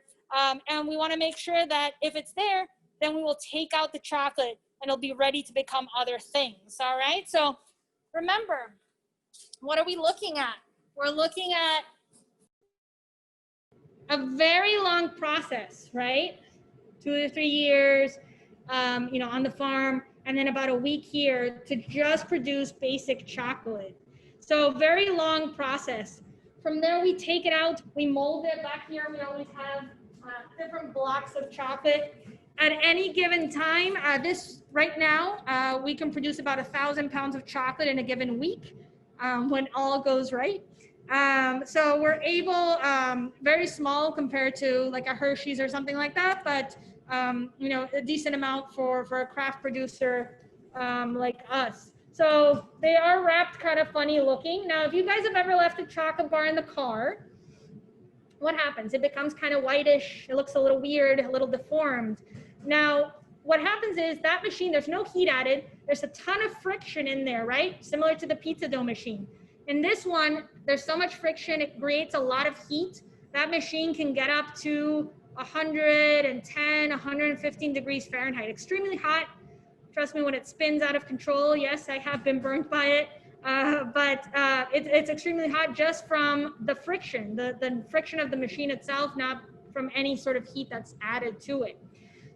And we want to make sure that if it's there, then we will take out the chocolate and it'll be ready to become other things. All right. So remember, what are we looking at? We're looking at a very long process, right? 2 to 3 years, on the farm, and then about a week here to just produce basic chocolate. So very long process. From there, we take it out, we mold it. Back here, we always have different blocks of chocolate. At any given time, right now, we can produce about 1,000 pounds of chocolate in a given week when all goes right. So we're able, very small compared to like a Hershey's or something like that, but a decent amount for a craft producer like us. So they are wrapped kind of funny looking. Now, if you guys have ever left a chocolate bar in the car, what happens? It becomes kind of whitish. It looks a little weird, a little deformed. Now, what happens is that machine, there's no heat added. There's a ton of friction in there, right? Similar to the pizza dough machine. In this one, there's so much friction, it creates a lot of heat. That machine can get up to 110, 115 degrees Fahrenheit, extremely hot. Trust me, when it spins out of control, yes, I have been burnt by it, but it's extremely hot just from the friction, the friction of the machine itself, not from any sort of heat that's added to it.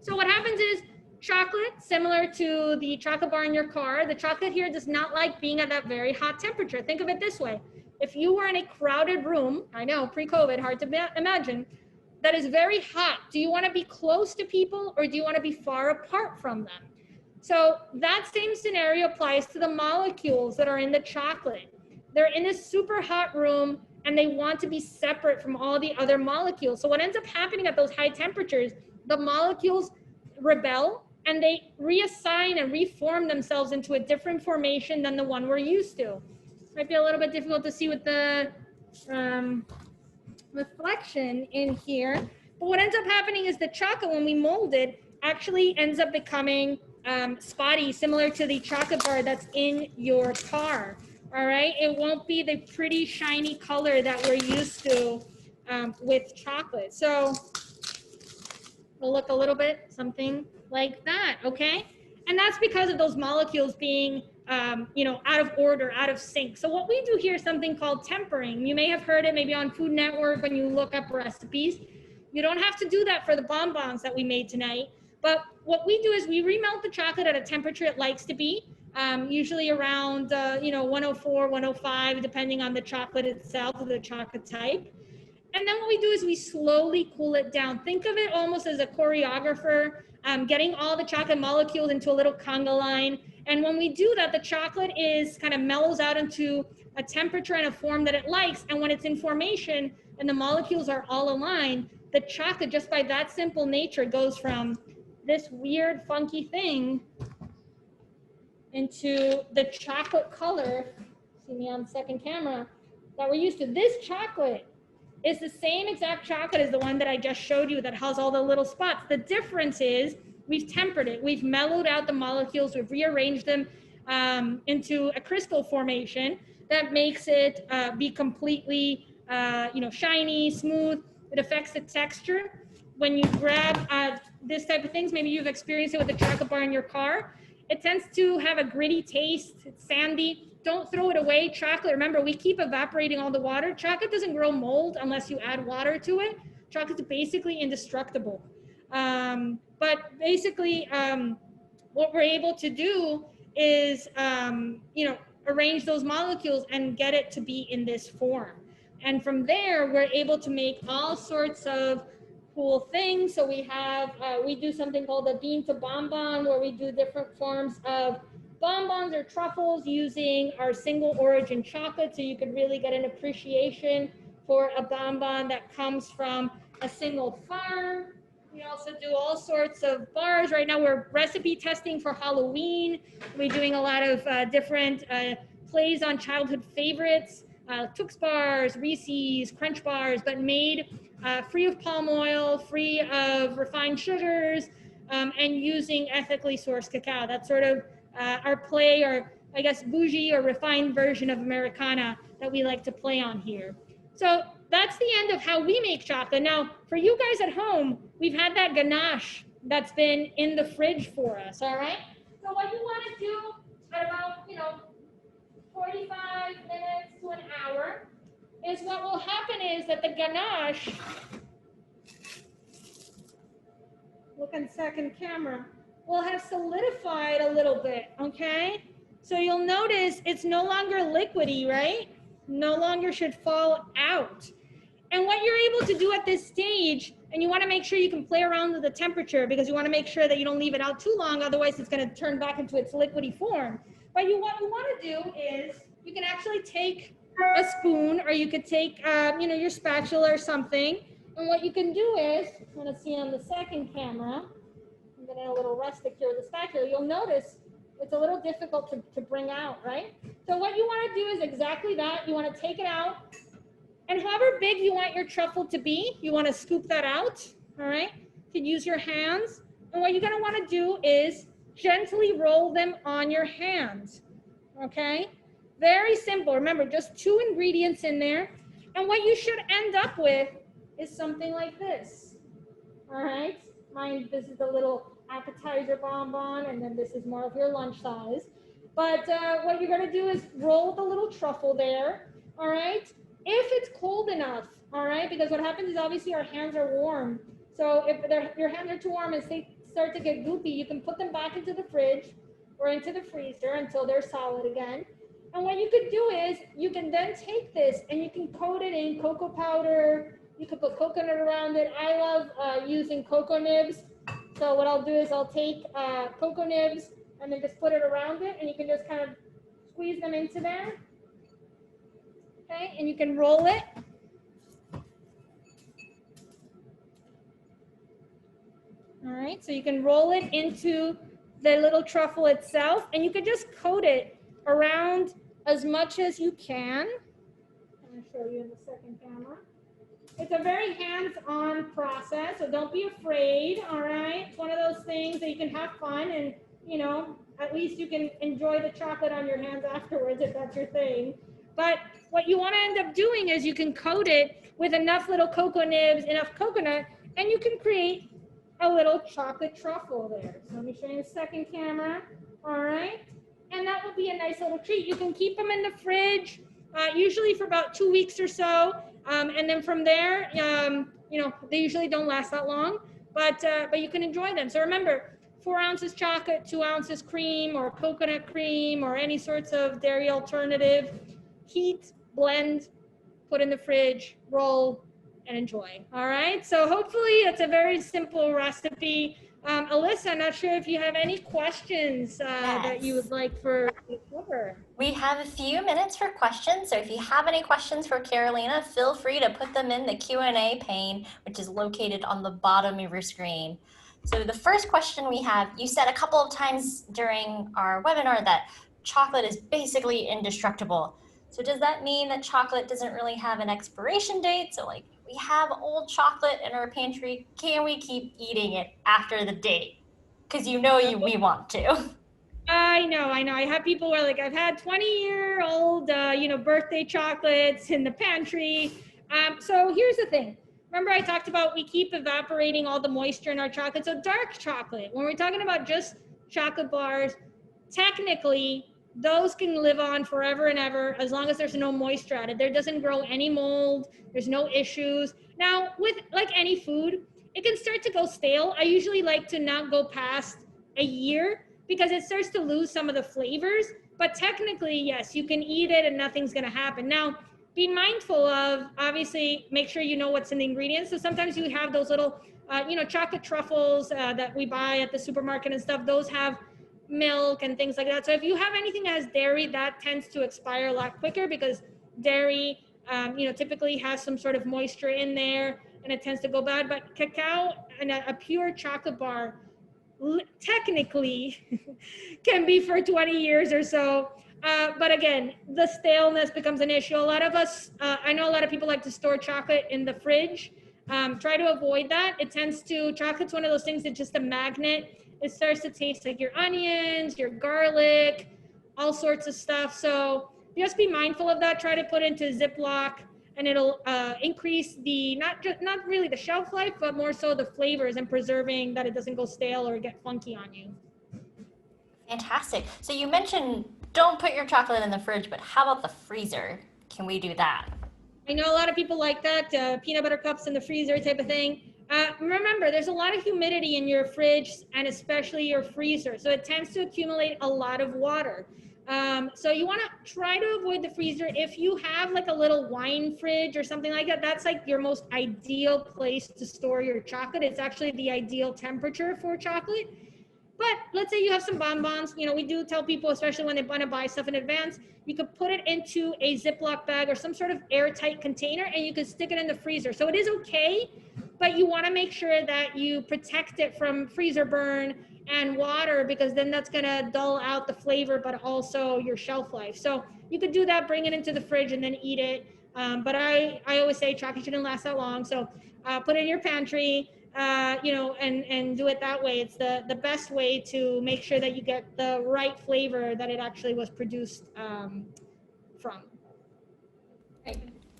So what happens is chocolate, similar to the chocolate bar in your car, the chocolate here does not like being at that very hot temperature. Think of it this way. If you were in a crowded room, I know, pre-COVID, hard to imagine, that is very hot, do you want to be close to people or do you want to be far apart from them? So that same scenario applies to the molecules that are in the chocolate. They're in a super hot room and they want to be separate from all the other molecules. So what ends up happening at those high temperatures, the molecules rebel and they reassign and reform themselves into a different formation than the one we're used to. Might be a little bit difficult to see with the reflection in here. But what ends up happening is the chocolate, when we mold it, actually ends up becoming spotty, similar to the chocolate bar that's in your car. All right, it won't be the pretty shiny color that we're used to with chocolate. So it'll look a little bit something like that, okay? And that's because of those molecules being out of order, out of sync. So what we do here is something called tempering. You may have heard it maybe on Food Network when you look up recipes. You don't have to do that for the bonbons that we made tonight. But what we do is we remelt the chocolate at a temperature it likes to be, usually around 104, 105, depending on the chocolate itself or the chocolate type. And then what we do is we slowly cool it down. Think of it almost as a choreographer getting all the chocolate molecules into a little conga line. And when we do that, the chocolate is kind of mellows out into a temperature and a form that it likes. And when it's in formation and the molecules are all aligned, the chocolate, just by that simple nature, goes from this weird, funky thing into the chocolate color, see me on the second camera, that we're used to. This chocolate is the same exact chocolate as the one that I just showed you that has all the little spots. The difference is we've tempered it. We've mellowed out the molecules. We've rearranged them into a crystal formation that makes it be completely, shiny, smooth. It affects the texture. When you grab this type of things, maybe you've experienced it with a chocolate bar in your car. It tends to have a gritty taste. It's sandy. Don't throw it away. Chocolate, remember, we keep evaporating all the water. Chocolate doesn't grow mold unless you add water to it. Chocolate's basically indestructible. But basically, what we're able to do is, arrange those molecules and get it to be in this form. And from there, we're able to make all sorts of cool things. So we have, we do something called a bean to bonbon, where we do different forms of bonbons or truffles using our single origin chocolate. So you could really get an appreciation for a bonbon that comes from a single farm. We also do all sorts of bars. Right now we're recipe testing for Halloween. We're doing a lot of different plays on childhood favorites, Tux bars, Reese's, Crunch bars, but made free of palm oil, free of refined sugars, and using ethically sourced cacao. That's sort of our play, or I guess bougie or refined version of Americana that we like to play on here. So that's the end of how we make chocolate. Now, for you guys at home, we've had that ganache that's been in the fridge for us, all right? So what you want to do at about, 45 minutes to an hour is what will happen is that the ganache, look on second camera, will have solidified a little bit, okay? So you'll notice it's no longer liquidy, right? No longer should fall out. And what you're able to do at this stage, and you want to make sure you can play around with the temperature because you want to make sure that you don't leave it out too long, otherwise it's going to turn back into its liquidy form. But what you want to do is you can actually take a spoon, or you could take, your spatula or something. And what you can do is, I want to see on the second camera, I'm getting a little rustic here with the spatula. You'll notice it's a little difficult to bring out, right? So what you want to do is exactly that. You want to take it out. And however big you want your truffle to be, you want to scoop that out, all right? You can use your hands. And what you're going to want to do is gently roll them on your hands, okay? Very simple. Remember, just 2 ingredients in there. And what you should end up with is something like this, all right? This is the little appetizer bonbon, and then this is more of your lunch size. But what you're going to do is roll the little truffle there, all right? If it's cold enough, all right, because what happens is obviously our hands are warm. So if your hands are too warm and they start to get goopy, you can put them back into the fridge or into the freezer until they're solid again. And what you could do is you can then take this and you can coat it in cocoa powder. You could put coconut around it. I love using cocoa nibs. So what I'll do is I'll take cocoa nibs and then just put it around it, and you can just kind of squeeze them into there. Okay, and you can roll it. All right, so you can roll it into the little truffle itself, and you can just coat it around as much as you can. I'm going to show you in the second camera. It's a very hands-on process, so don't be afraid, all right? It's one of those things that you can have fun and, at least you can enjoy the chocolate on your hands afterwards if that's your thing. But what you want to end up doing is you can coat it with enough little cocoa nibs, enough coconut, and you can create a little chocolate truffle there. So let me show you the second camera, all right? And that will be a nice little treat. You can keep them in the fridge, usually for about 2 weeks or so. And then from there, they usually don't last that long, but you can enjoy them. So remember, 4 ounces chocolate, 2 ounces cream or coconut cream or any sorts of dairy alternative. Heat, blend, put in the fridge, roll, and enjoy. All right. So hopefully it's a very simple recipe. Alyssa, I'm not sure if you have any questions that you would Yes. like for to cover. We have a few minutes for questions, so if you have any questions for Carolina, feel free to put them in the Q&A pane, which is located on the bottom of your screen. So the first question we have, you said a couple of times during our webinar that chocolate is basically indestructible. So does that mean that chocolate doesn't really have an expiration date? So like we have old chocolate in our pantry, can we keep eating it after the date? Because we want to. I know. I have people who are like, I've had 20-year-old, birthday chocolates in the pantry. So here's the thing. Remember I talked about we keep evaporating all the moisture in our chocolate. So dark chocolate, when we're talking about just chocolate bars, technically those can live on forever and ever as long as there's no moisture added. There doesn't grow any mold. There's no issues. Now, with like any food, it can start to go stale. I usually like to not go past a year because it starts to lose some of the flavors. But technically, yes, you can eat it and nothing's going to happen. Now, be mindful of, obviously, make sure you know what's in the ingredients. So sometimes you have those little, chocolate truffles that we buy at the supermarket and stuff. Those have milk and things like that. So if you have anything that has dairy, that tends to expire a lot quicker because dairy, typically has some sort of moisture in there and it tends to go bad. But cacao and a pure chocolate bar technically can be for 20 years or so. But again, the staleness becomes an issue. A lot of us, I know a lot of people like to store chocolate in the fridge. Try to avoid that. Chocolate's one of those things that's just a magnet. It starts to taste like your onions, your garlic, all sorts of stuff. So just be mindful of that. Try to put into Ziploc and it'll increase not really the shelf life, but more so the flavors and preserving that it doesn't go stale or get funky on you. Fantastic. So you mentioned don't put your chocolate in the fridge, but how about the freezer? Can we do that? I know a lot of people like that, peanut butter cups in the freezer type of thing. Remember, there's a lot of humidity in your fridge and especially your freezer. So it tends to accumulate a lot of water. So you want to try to avoid the freezer. If you have like a little wine fridge or something like that, that's like your most ideal place to store your chocolate. It's actually the ideal temperature for chocolate. But let's say you have some bonbons, we do tell people, especially when they want to buy stuff in advance, you could put it into a Ziploc bag or some sort of airtight container and you could stick it in the freezer. So it is okay, but you want to make sure that you protect it from freezer burn and water because then that's going to dull out the flavor, but also your shelf life. So you could do that, bring it into the fridge and then eat it. But I always say chocolate shouldn't last that long. So put it in your pantry. And do it that way. It's the best way to make sure that you get the right flavor that it actually was produced from.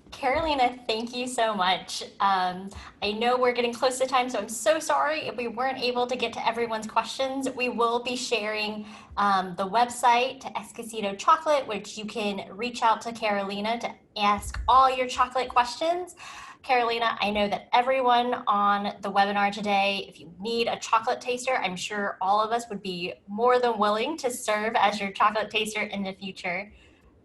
Carolina, thank you so much. I know we're getting close to time, so I'm so sorry if we weren't able to get to everyone's questions. We will be sharing the website to Exquisito Chocolate, which you can reach out to Carolina to ask all your chocolate questions. Carolina, I know that everyone on the webinar today, if you need a chocolate taster, I'm sure all of us would be more than willing to serve as your chocolate taster in the future.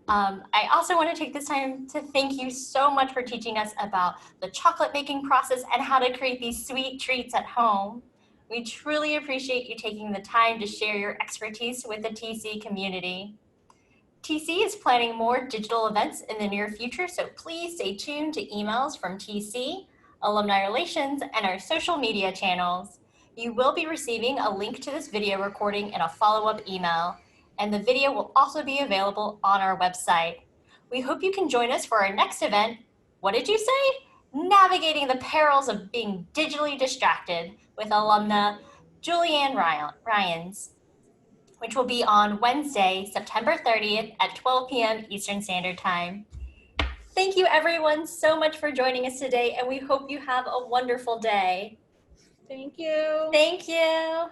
I also want to take this time to thank you so much for teaching us about the chocolate making process and how to create these sweet treats at home. We truly appreciate you taking the time to share your expertise with the TC community. TC is planning more digital events in the near future, so please stay tuned to emails from TC, Alumni Relations, and our social media channels. You will be receiving a link to this video recording in a follow-up email, and the video will also be available on our website. We hope you can join us for our next event. What did you say? Navigating the perils of being digitally distracted with alumna Julianne Ryans, which will be on Wednesday, September 30th at 12 p.m. Eastern Standard Time. Thank you everyone so much for joining us today, and we hope you have a wonderful day. Thank you. Thank you.